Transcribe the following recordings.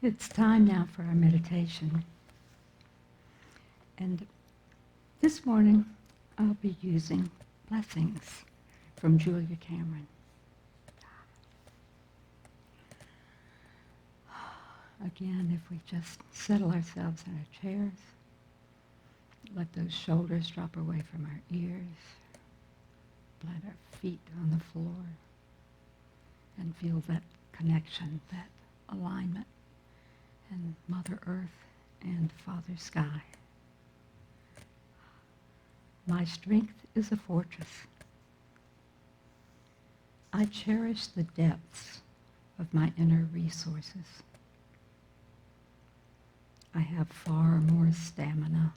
It's time now for our meditation. And this morning, I'll be using blessings from Julia Cameron. Again, if we just settle ourselves in our chairs, let those shoulders drop away from our ears, plant our feet on the floor, and feel that connection, that alignment, and Mother Earth and Father Sky. My strength is a fortress. I cherish the depths of my inner resources. I have far more stamina,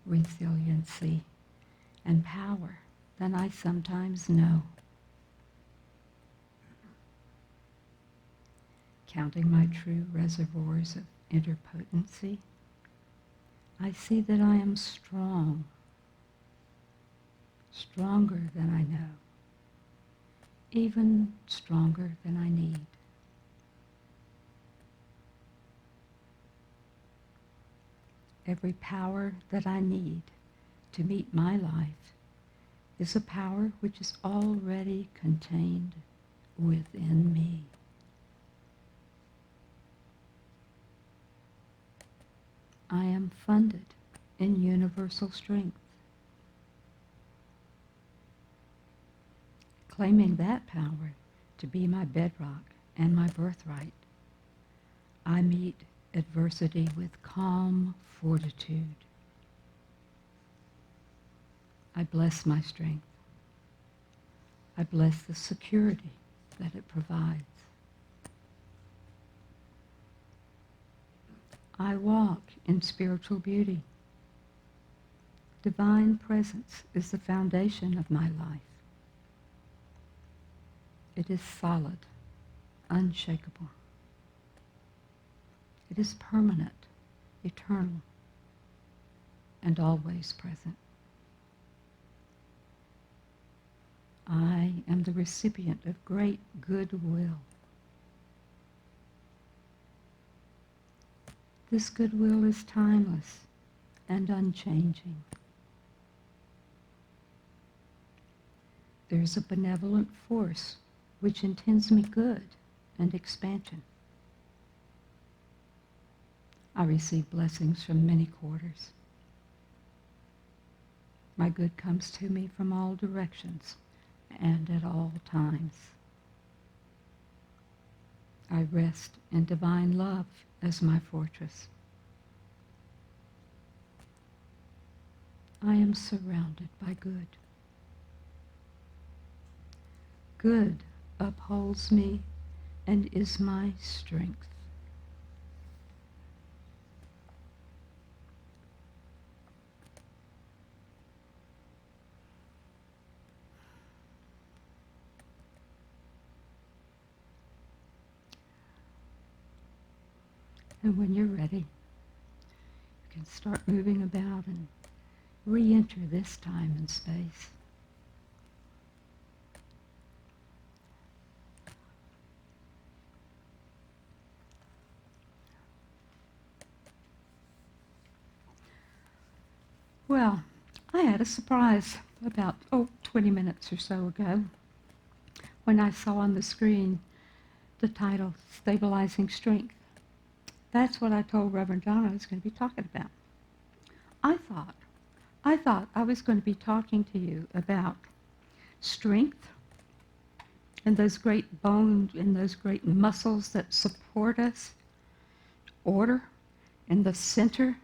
resiliency, and power than I sometimes know. Counting my true reservoirs of inner potency, I see that I am strong, stronger than I know, even stronger than I need. Every power that I need to meet my life is a power which is already contained within me. I am funded in universal strength. Claiming that power to be my bedrock and my birthright, I meet adversity with calm fortitude. I bless my strength. I bless the security that it provides. I walk in spiritual beauty. Divine presence is the foundation of my life. It is solid, unshakable. It is permanent, eternal, and always present. I am the recipient of great goodwill. This goodwill is timeless and unchanging. There is a benevolent force which intends me good and expansion. I receive blessings from many quarters. My good comes to me from all directions and at all times. I rest in divine love as my fortress. I am surrounded by good. Good upholds me and is my strength. And when you're ready, you can start moving about and re-enter this time and space. Well, I had a surprise about 20 minutes or so ago when I saw on the screen the title, Stabilizing Strength. That's what I told Reverend John I was going to be talking about. I thought I was going to be talking to you about strength and those great bones and those great muscles that support us, order in the center,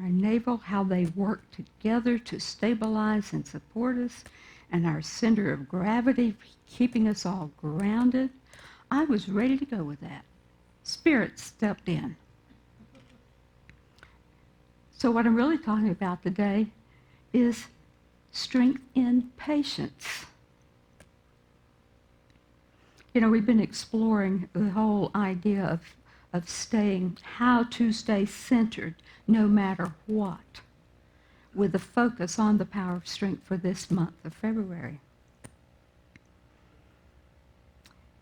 our navel, how they work together to stabilize and support us, and our center of gravity, keeping us all grounded. I was ready to go with that. Spirit stepped in. So what I'm really talking about today is strength in patience. You know, we've been exploring the whole idea of staying, how to stay centered no matter what, with a focus on the power of strength for this month of February.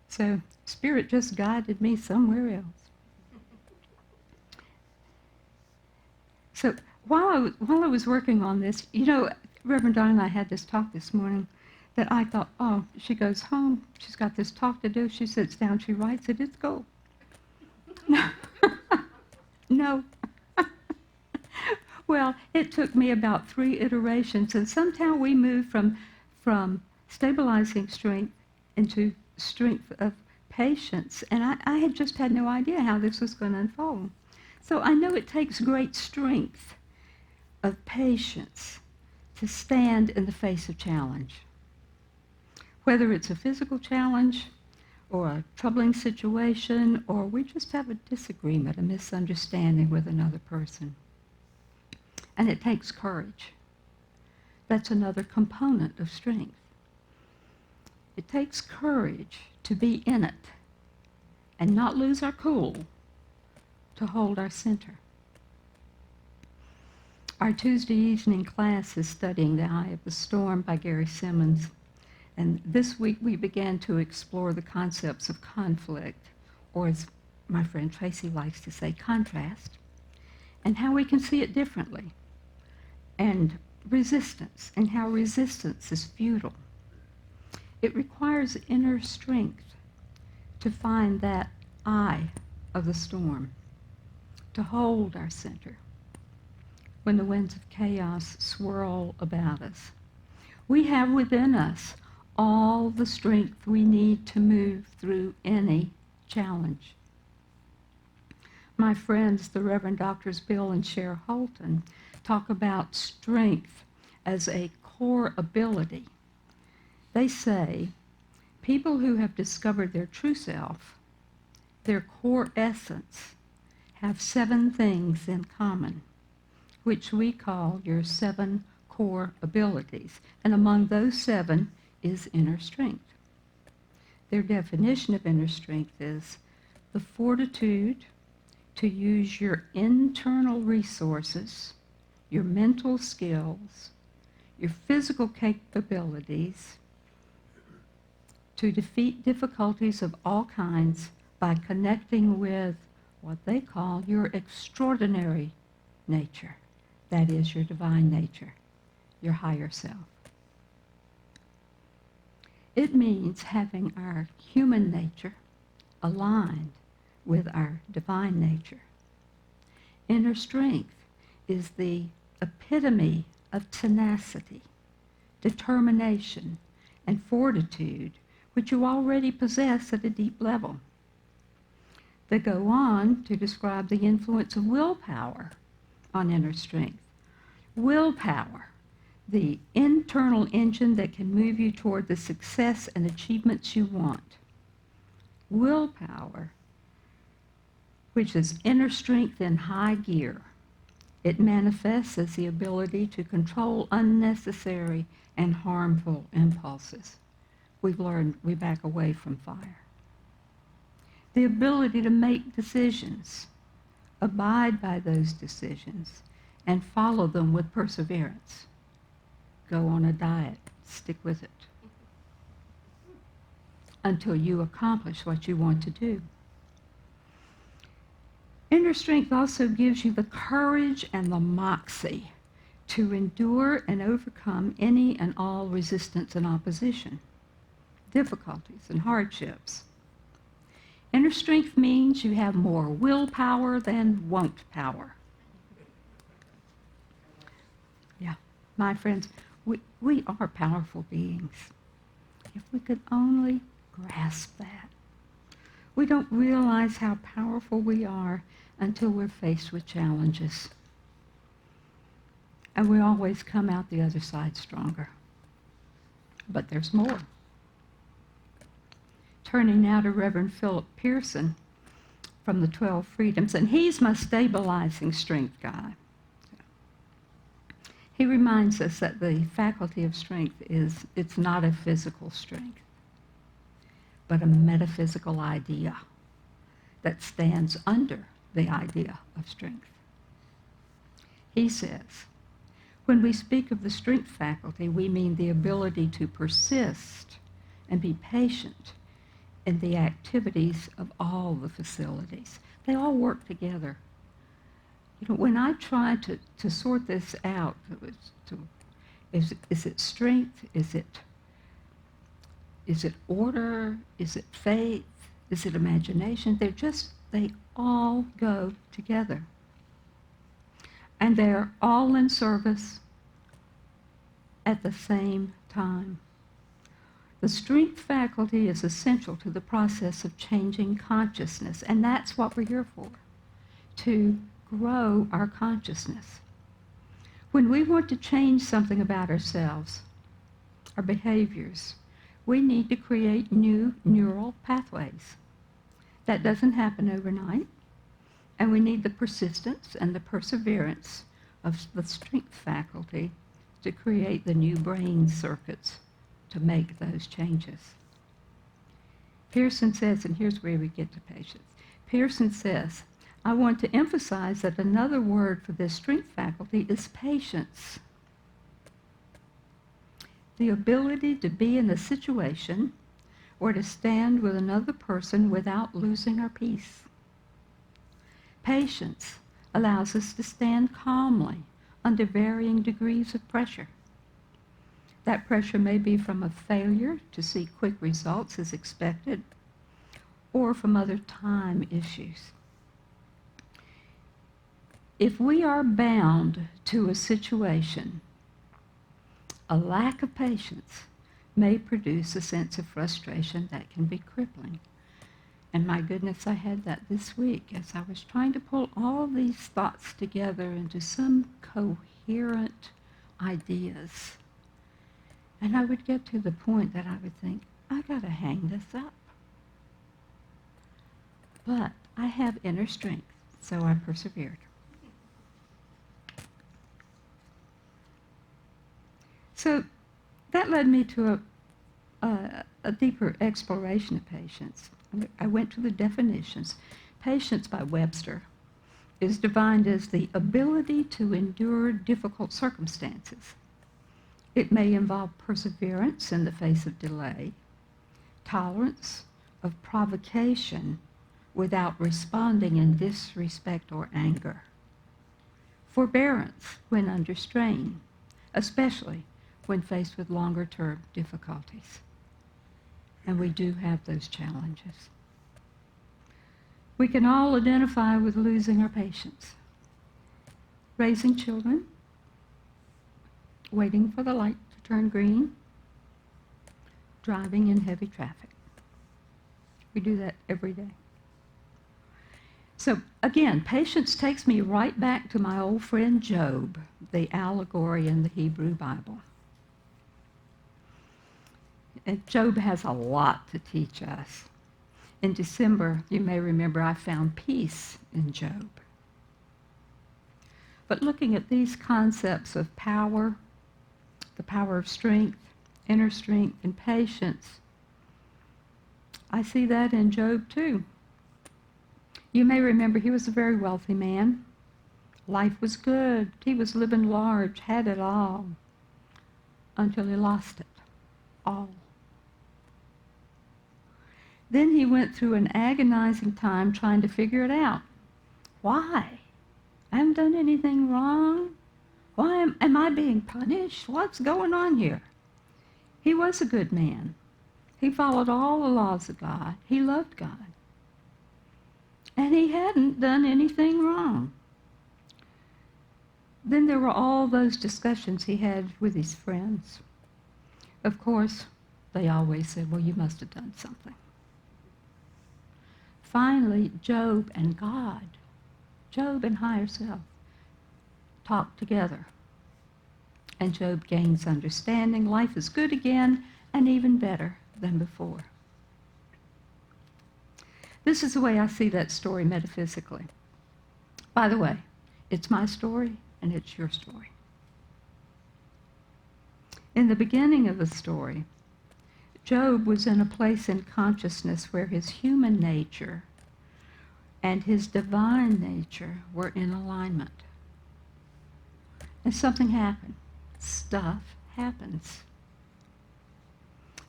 So Spirit just guided me somewhere else. So while I was working on this, Reverend Don and I had this talk this morning that I thought, oh, she goes home, she's got this talk to do, she sits down, she writes it, it's go. No. Well, it took me about 3 iterations, and somehow we moved from stabilizing strength into strength of patience, and I had just had no idea how this was going to unfold. So I know it takes great strength of patience to stand in the face of challenge. Whether it's a physical challenge or a troubling situation, or we just have a disagreement, a misunderstanding with another person. And it takes courage. That's another component of strength. It takes courage to be in it and not lose our cool, to hold our center. Our Tuesday evening class is studying The Eye of the Storm by Gary Simmons. And this week we began to explore the concepts of conflict, or as my friend Tracy likes to say, contrast, and how we can see it differently, and resistance, and how resistance is futile. It requires inner strength to find that eye of the storm, to hold our center when the winds of chaos swirl about us. We have within us all the strength we need to move through any challenge. My friends, the Reverend Doctors Bill and Cher Holton, talk about strength as a core ability. They say people who have discovered their true self, their core essence, have 7 things in common, which we call your 7 core abilities. And among those 7 is inner strength. Their definition of inner strength is the fortitude to use your internal resources, your mental skills, your physical capabilities to defeat difficulties of all kinds by connecting with what they call your extraordinary nature. That is your divine nature, your higher self. It means having our human nature aligned with our divine nature. Inner strength is the epitome of tenacity, determination, and fortitude, which you already possess at a deep level. They go on to describe the influence of willpower on inner strength. Willpower, the internal engine that can move you toward the success and achievements you want. Willpower, which is inner strength in high gear. It manifests as the ability to control unnecessary and harmful impulses. We've learned we back away from fire. The ability to make decisions, abide by those decisions, and follow them with perseverance. Go on a diet, stick with it until you accomplish what you want to do. Inner strength also gives you the courage and the moxie to endure and overcome any and all resistance and opposition, difficulties and hardships. Inner strength means you have more willpower than won't power. Yeah, my friends, we are powerful beings. If we could only grasp that. We don't realize how powerful we are until we're faced with challenges. And we always come out the other side stronger. But there's more. Turning now to Reverend Philip Pearson from the 12 Freedoms, and he's my stabilizing strength guy. He reminds us that the faculty of strength it's not a physical strength, but a metaphysical idea that stands under the idea of strength. He says, when we speak of the strength faculty, we mean the ability to persist and be patient in the activities of all the facilities. They all work together. When I tried to sort this out, is it strength? Is it order? Is it faith? Is it imagination? They all go together. And they're all in service at the same time. The strength faculty is essential to the process of changing consciousness, and that's what we're here for, to grow our consciousness. When we want to change something about ourselves, our behaviors, we need to create new neural pathways. That doesn't happen overnight, and we need the persistence and the perseverance of the strength faculty to create the new brain circuits to make those changes. Pearson says, and here's where we get to patience. Pearson says, I want to emphasize that another word for this strength faculty is patience. The ability to be in a situation or to stand with another person without losing our peace. Patience allows us to stand calmly under varying degrees of pressure. That pressure may be from a failure to see quick results as expected, or from other time issues. If we are bound to a situation, a lack of patience may produce a sense of frustration that can be crippling. And my goodness, I had that this week as I was trying to pull all these thoughts together into some coherent ideas. And I would get to the point that I would think, I got to hang this up. But I have inner strength, so I persevered. So that led me to a deeper exploration of patience. I went to the definitions. Patience by Webster is defined as the ability to endure difficult circumstances. It may involve perseverance in the face of delay, tolerance of provocation without responding in disrespect or anger, forbearance when under strain, especially when faced with longer-term difficulties. And we do have those challenges. We can all identify with losing our patience. Raising children, waiting for the light to turn green, driving in heavy traffic. We do that every day. So again, patience takes me right back to my old friend Job, the allegory in the Hebrew Bible. And Job has a lot to teach us. In December, you may remember, I found peace in Job. But looking at these concepts of power, the power of strength, inner strength, and patience, I see that in Job too. You may remember he was a very wealthy man. Life was good. He was living large, had it all, until he lost it all. Then he went through an agonizing time trying to figure it out. Why? I haven't done anything wrong. Why am I being punished? What's going on here? He was a good man. He followed all the laws of God. He loved God. And he hadn't done anything wrong. Then there were all those discussions he had with his friends. Of course, they always said, well, you must have done something. Finally, Job and God, Job and higher self, talked together. And Job gains understanding. Life is good again and even better than before. This is the way I see that story metaphysically. By the way, it's my story and it's your story. In the beginning of the story, Job was in a place in consciousness where his human nature and his divine nature were in alignment. And something happened. Stuff happens.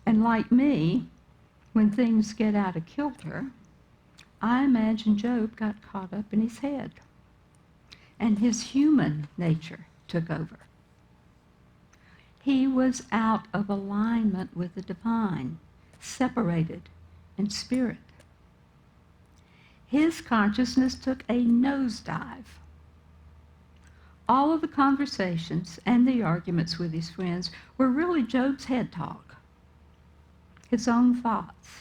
And like me, when things get out of kilter, I imagine Job got caught up in his head. and his human nature took over. He was out of alignment with the divine, separated in spirit. His consciousness took a nosedive. All of the conversations and the arguments with his friends were really Job's head talk, his own thoughts,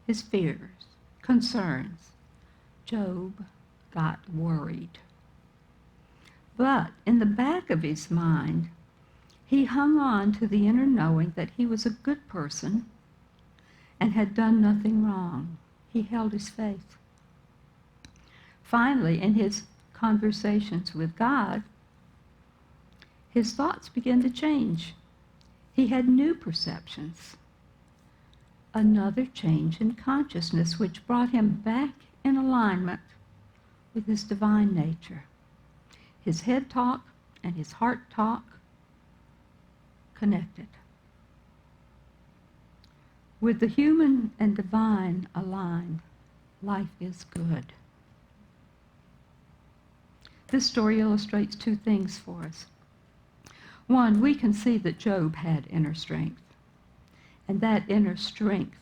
his fears, concerns. Job got worried. But in the back of his mind, he hung on to the inner knowing that he was a good person and had done nothing wrong. He held his faith. Finally, in his conversations with God, his thoughts began to change. He had new perceptions. Another change in consciousness, which brought him back in alignment with his divine nature. His head talk and his heart talk connected. With the human and divine aligned, life is good. This story illustrates two things for us. One, we can see that Job had inner strength, and that inner strength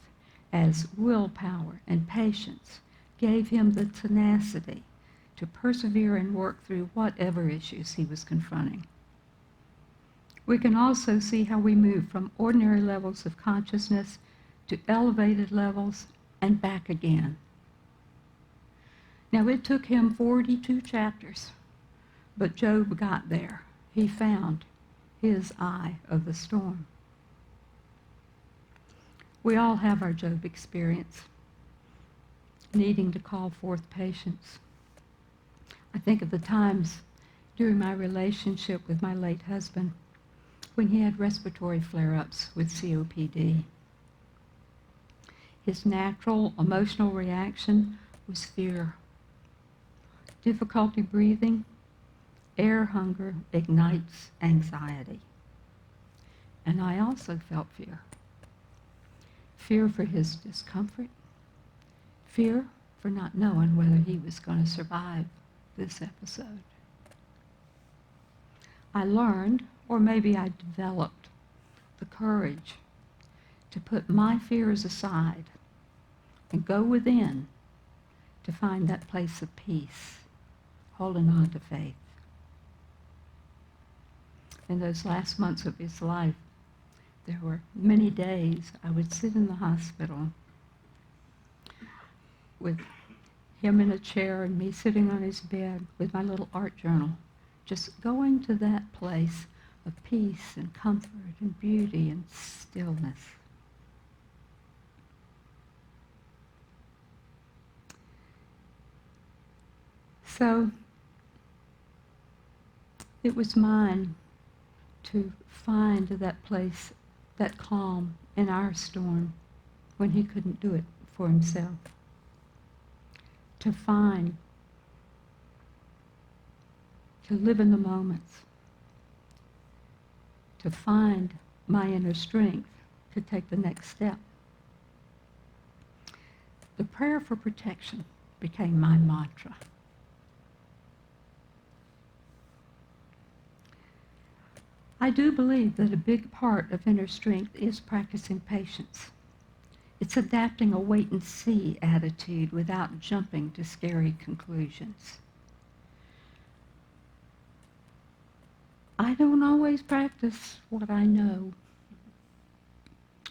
as willpower and patience gave him the tenacity to persevere and work through whatever issues he was confronting. We can also see how we move from ordinary levels of consciousness to elevated levels and back again. Now, it took him 42 chapters, but Job got there. He found his eye of the storm. We all have our Job experience, needing to call forth patience. I think of the times during my relationship with my late husband when he had respiratory flare-ups with COPD. His natural emotional reaction was fear. Difficulty breathing, air hunger ignites anxiety. And I also felt fear. Fear for his discomfort, fear for not knowing whether he was going to survive this episode. I learned, or maybe I developed, the courage to put my fears aside and go within to find that place of peace, holding on to faith. In those last months of his life, there were many days I would sit in the hospital with him in a chair and me sitting on his bed with my little art journal, just going to that place of peace and comfort and beauty and stillness. So it was mine to find that place, that calm in our storm when he couldn't do it for himself. To find, to live in the moments, to find my inner strength to take the next step. The prayer for protection became my mantra. I do believe that a big part of inner strength is practicing patience. It's adapting a wait-and-see attitude without jumping to scary conclusions. I don't always practice what I know.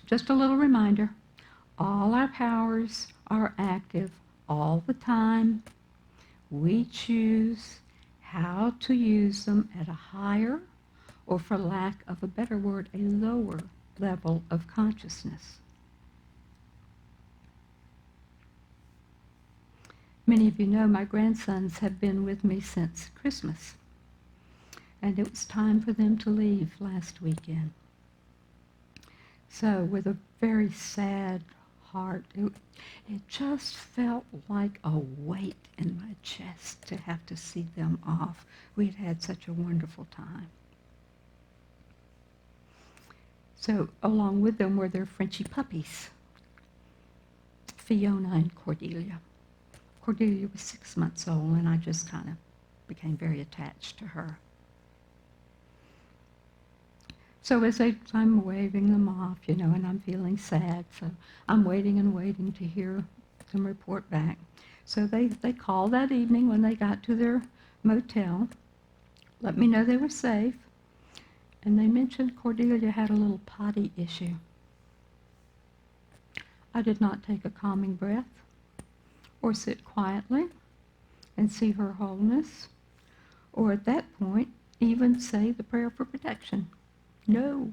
Just a little reminder, all our powers are active all the time. We choose how to use them at a higher, or for lack of a better word, a lower level of consciousness. Many of you know my grandsons have been with me since Christmas, and it was time for them to leave last weekend. So with a very sad heart, it just felt like a weight in my chest to have to see them off. We'd had such a wonderful time. So along with them were their Frenchie puppies, Fiona and Cordelia. Cordelia was 6 months old, and I just kind of became very attached to her. So as I'm waving them off, and I'm feeling sad, so I'm waiting and waiting to hear them report back. So they called that evening when they got to their motel, let me know they were safe, and they mentioned Cordelia had a little potty issue. I did not take a calming breath or sit quietly and see her wholeness, or at that point even say the prayer for protection. No.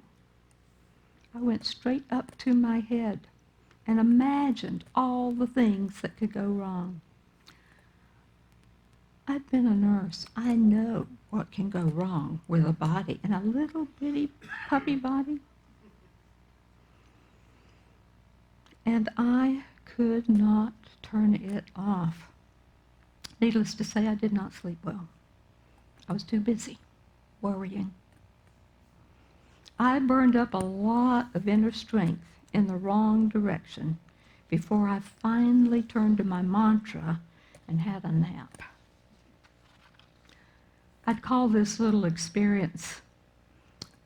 I went straight up to my head and imagined all the things that could go wrong. I've been a nurse. I know what can go wrong with a body, and a little bitty puppy body. And I could not turn it off. Needless to say, I did not sleep well. I was too busy worrying. I burned up a lot of inner strength in the wrong direction before I finally turned to my mantra and had a nap. I'd call this little experience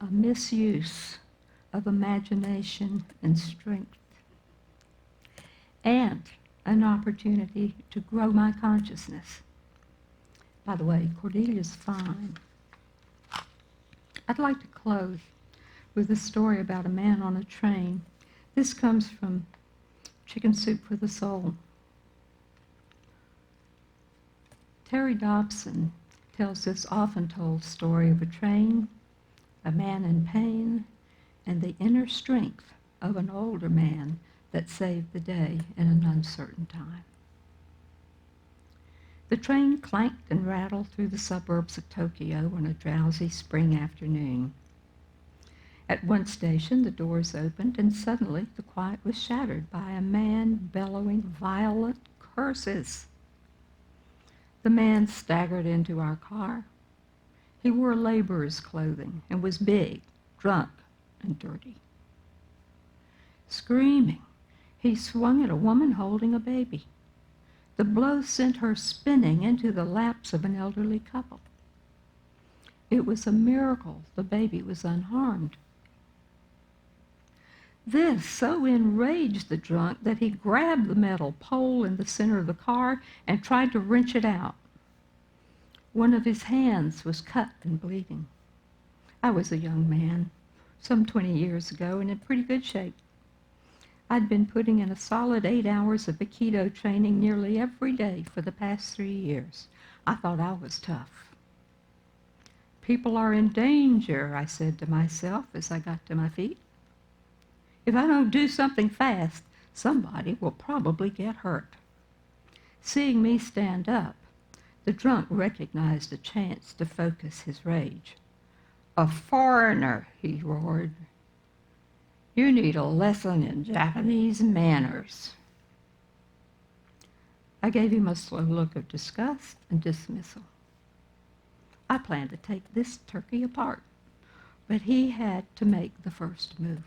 a misuse of imagination and strength, and an opportunity to grow my consciousness. By the way, Cordelia's fine. I'd like to close with a story about a man on a train. This comes from Chicken Soup for the Soul. Terry Dobson tells this often-told story of a train, a man in pain, and the inner strength of an older man that saved the day in an uncertain time. The train clanked and rattled through the suburbs of Tokyo on a drowsy spring afternoon. At one station, the doors opened, and suddenly the quiet was shattered by a man bellowing violent curses. The man staggered into our car. He wore laborer's clothing and was big, drunk, and dirty. Screaming, he swung at a woman holding a baby. The blow sent her spinning into the laps of an elderly couple. It was a miracle the baby was unharmed. This so enraged the drunk that he grabbed the metal pole in the center of the car and tried to wrench it out. One of his hands was cut and bleeding. I was a young man, some 20 years ago, and in pretty good shape. I'd been putting in a solid 8 hours of Aikido training nearly every day for the past 3 years. I thought I was tough. People are in danger, I said to myself as I got to my feet. If I don't do something fast, somebody will probably get hurt. Seeing me stand up, the drunk recognized a chance to focus his rage. "A foreigner," he roared. "You need a lesson in Japanese manners." I gave him a slow look of disgust and dismissal. I planned to take this turkey apart, but he had to make the first move.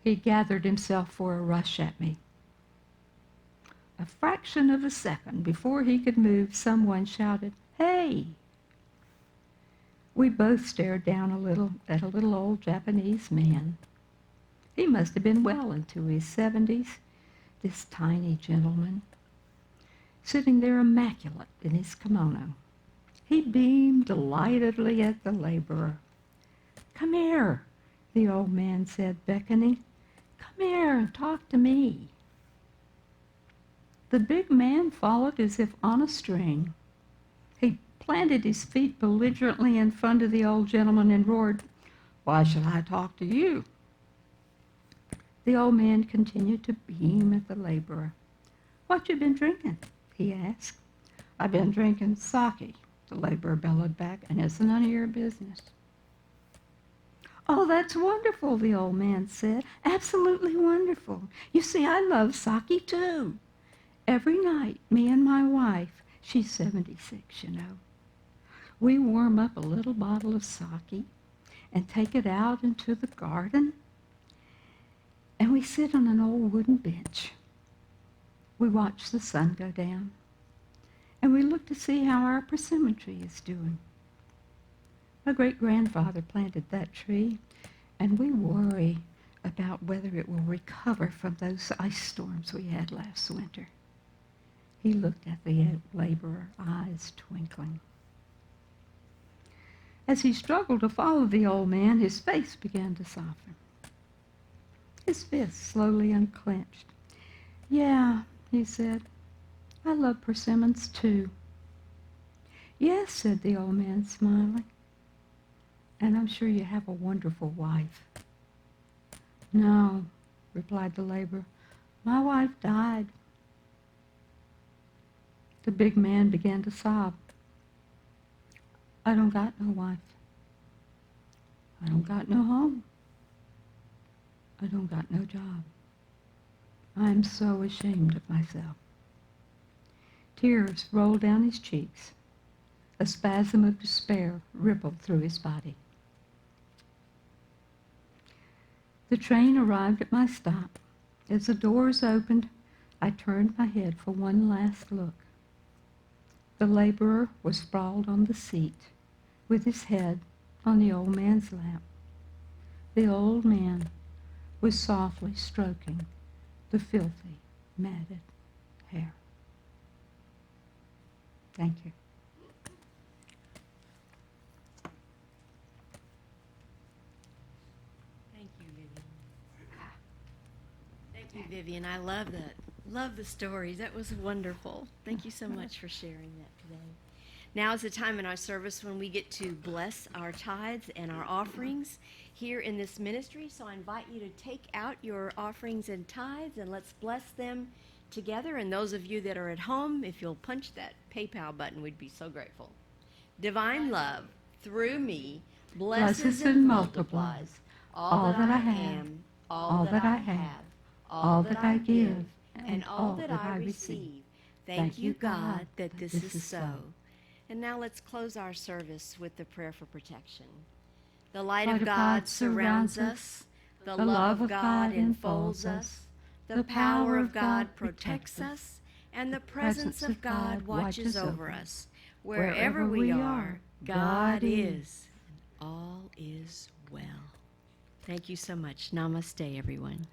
He gathered himself for a rush at me. A fraction of a second before he could move, someone shouted, "Hey!" We both stared down at a little old Japanese man. He must have been well into his 70s, this tiny gentleman, sitting there immaculate in his kimono. He beamed delightedly at the laborer. "Come here," the old man said, beckoning. "Come here and talk to me." The big man followed as if on a string. He planted his feet belligerently in front of the old gentleman and roared, "Why should I talk to you?" The old man continued to beam at the laborer. "What you been drinking?" he asked. "I've been drinking sake," the laborer bellowed back, "and it's none of your business." "Oh, that's wonderful," the old man said. "Absolutely wonderful. You see, I love sake too. Every night, me and my wife, she's 76, we warm up a little bottle of sake and take it out into the garden, and we sit on an old wooden bench. We watch the sun go down, and we look to see how our persimmon tree is doing. My great-grandfather planted that tree, and we worry about whether it will recover from those ice storms we had last winter. He looked at the laborer, eyes twinkling. As he struggled to follow the old man, his face began to soften. His fists slowly unclenched. "Yeah," he said, "I love persimmons too." "Yes," said the old man, smiling. "And I'm sure you have a wonderful wife." "No," replied the laborer. "My wife died." The big man began to sob. "I don't got no wife. I don't got no home. I don't got no job. I'm so ashamed of myself." Tears rolled down his cheeks. A spasm of despair rippled through his body. The train arrived at my stop. As the doors opened, I turned my head for one last look. The laborer was sprawled on the seat, with his head on the old man's lap. The old man was softly stroking the filthy, matted hair. Thank you. Thank you, Vivian. Thank you, Vivian. I love that. Love the stories. That was wonderful. Thank you so much for sharing that today. Now is the time in our service when we get to bless our tithes and our offerings here in this ministry. So I invite you to take out your offerings and tithes and let's bless them together. And those of you that are at home, if you'll punch that PayPal button, we'd be so grateful. Divine love, through me, blesses and multiplies all that I am, all that I have, all that I give, and all that I receive. Thank you, God, that this is so. And now let's close our service with the prayer for protection. The light of God surrounds us. The love of God enfolds us. The power of God protects us. And the presence of God watches over us. Wherever we are, God is, and all is well. Thank you so much. Namaste, everyone.